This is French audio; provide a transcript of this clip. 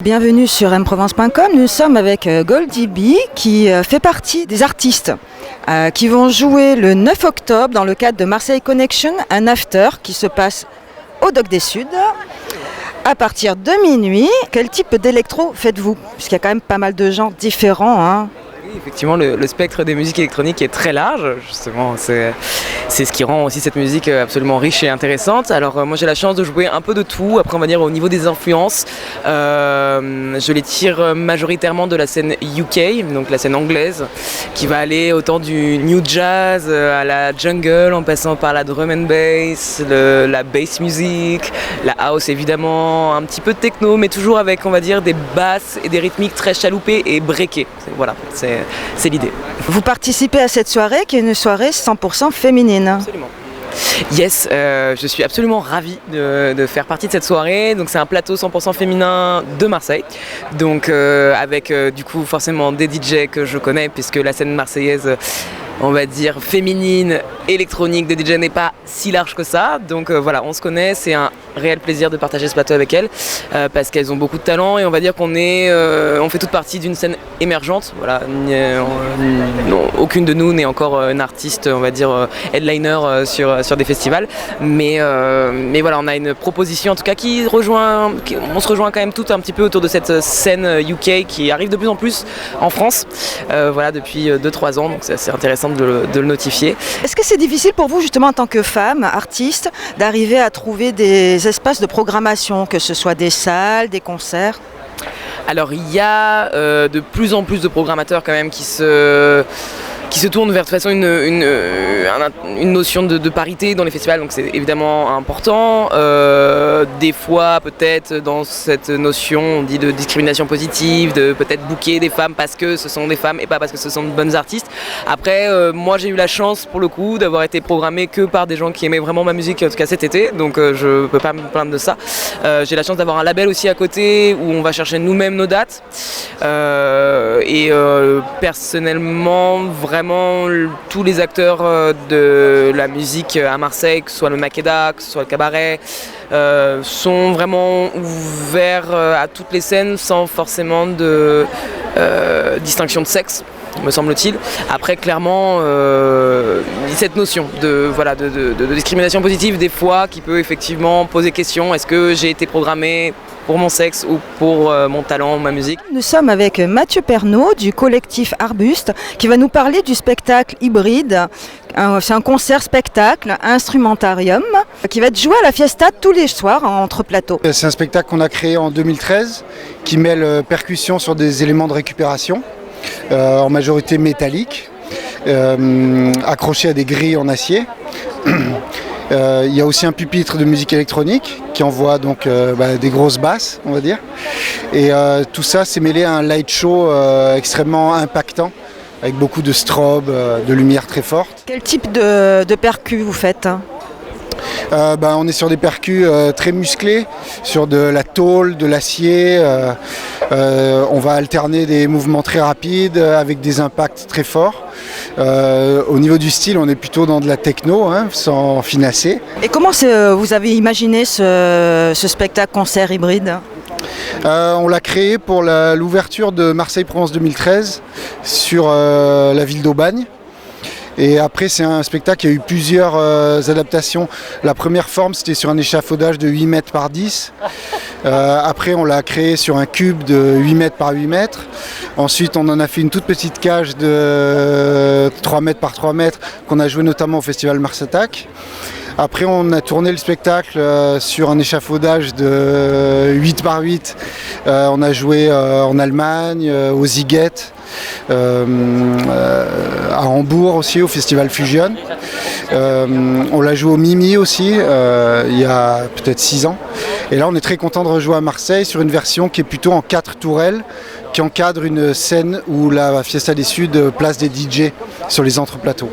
Bienvenue sur mprovence.com, nous sommes avec Goldie B qui fait partie des artistes qui vont jouer le 9 octobre dans le cadre de Marseille Connection, un after qui se passe au Dock des Suds à partir de minuit. Quel type d'électro faites-vous? Puisqu'il y a quand même pas mal de gens différents. Oui, effectivement, le spectre des musiques électroniques est très large, justement, c'est ce qui rend aussi cette musique absolument riche et intéressante. Alors moi j'ai la chance de jouer un peu de tout. Après on va dire au niveau des influences, je les tire majoritairement de la scène UK, donc la scène anglaise, qui va aller autant du new jazz à la jungle, en passant par la drum and bass, la bass music, la house évidemment, un petit peu de techno, mais toujours avec on va dire des basses et des rythmiques très chaloupées et breakées. Voilà, c'est l'idée. Vous participez à cette soirée qui est une soirée 100% féminine. Absolument. Yes, je suis absolument ravi de faire partie de cette soirée. Donc c'est un plateau 100% féminin de Marseille. Donc avec du coup forcément des DJ que je connais puisque la scène marseillaise, on va dire féminine, électronique de DJ n'est pas si large que ça. Donc voilà, on se connaît, c'est un réel plaisir de partager ce plateau avec elles parce qu'elles ont beaucoup de talent et on va dire qu'on on fait toute partie d'une scène émergente. Voilà, aucune de nous n'est encore une artiste, on va dire headliner sur des festivals, mais voilà, on a une proposition en tout cas on se rejoint quand même tout un petit peu autour de cette scène UK qui arrive de plus en plus en France, voilà, depuis 2-3 ans, donc c'est assez intéressant de le notifier. Est-ce que c'est difficile pour vous justement en tant que femme, artiste, d'arriver à trouver des espaces de programmation, que ce soit des salles, des concerts? Alors il y a de plus en plus de programmateurs quand même qui se tournent vers de toute façon une notion de parité dans les festivals, donc c'est évidemment important. Des fois peut-être dans cette notion on dit de discrimination positive, de peut-être booker des femmes parce que ce sont des femmes et pas parce que ce sont de bonnes artistes. Après moi j'ai eu la chance pour le coup d'avoir été programmée que par des gens qui aimaient vraiment ma musique, en tout cas cet été, donc je peux pas me plaindre de ça. J'ai la chance d'avoir un label aussi à côté où on va chercher nous-mêmes nos dates personnellement vraiment tous les acteurs de la musique à Marseille, que ce soit le Makeda, que ce soit le cabaret, sont vraiment ouverts à toutes les scènes sans forcément de distinction de sexe, me semble-t-il. Après clairement cette notion de discrimination positive des fois qui peut effectivement poser question, est-ce que j'ai été programmée pour mon sexe ou pour mon talent ou ma musique. Nous sommes avec Mathieu Pernaud du collectif Arbuste qui va nous parler du spectacle hybride. C'est un concert-spectacle, instrumentarium, qui va être joué à la Fiesta tous les soirs entre plateaux. C'est un spectacle qu'on a créé en 2013 qui mêle percussion sur des éléments de récupération, en majorité métalliques, accrochés à des grilles en acier. Il y a aussi un pupitre de musique électronique qui envoie donc des grosses basses, on va dire. Et tout ça s'est mêlé à un light show extrêmement impactant, avec beaucoup de strobes, de lumière très forte. Quel type de percus vous faites ? On est sur des percus très musclés, sur de la tôle, de l'acier. On va alterner des mouvements très rapides avec des impacts très forts. Au niveau du style, on est plutôt dans de la techno, sans finasser. Et comment vous avez imaginé ce spectacle-concert hybride ? On l'a créé pour l'ouverture de Marseille-Provence 2013 sur la ville d'Aubagne. Et après, c'est un spectacle qui a eu plusieurs adaptations. La première forme, c'était sur un échafaudage de 8 mètres par 10. Après, on l'a créé sur un cube de 8 mètres par 8 mètres. Ensuite, on en a fait une toute petite cage de 3 mètres par 3 mètres qu'on a joué notamment au festival Mars Attack. Après, on a tourné le spectacle sur un échafaudage de 8 par 8. On a joué en Allemagne, au Ziget, à Hambourg aussi, au festival Fusion. On l'a joué au Mimi aussi, il y a peut-être 6 ans. Et là, on est très content de rejouer à Marseille sur une version qui est plutôt en 4 tourelles, qui encadre une scène où la Fiesta des Suds place des DJ sur les entreplateaux.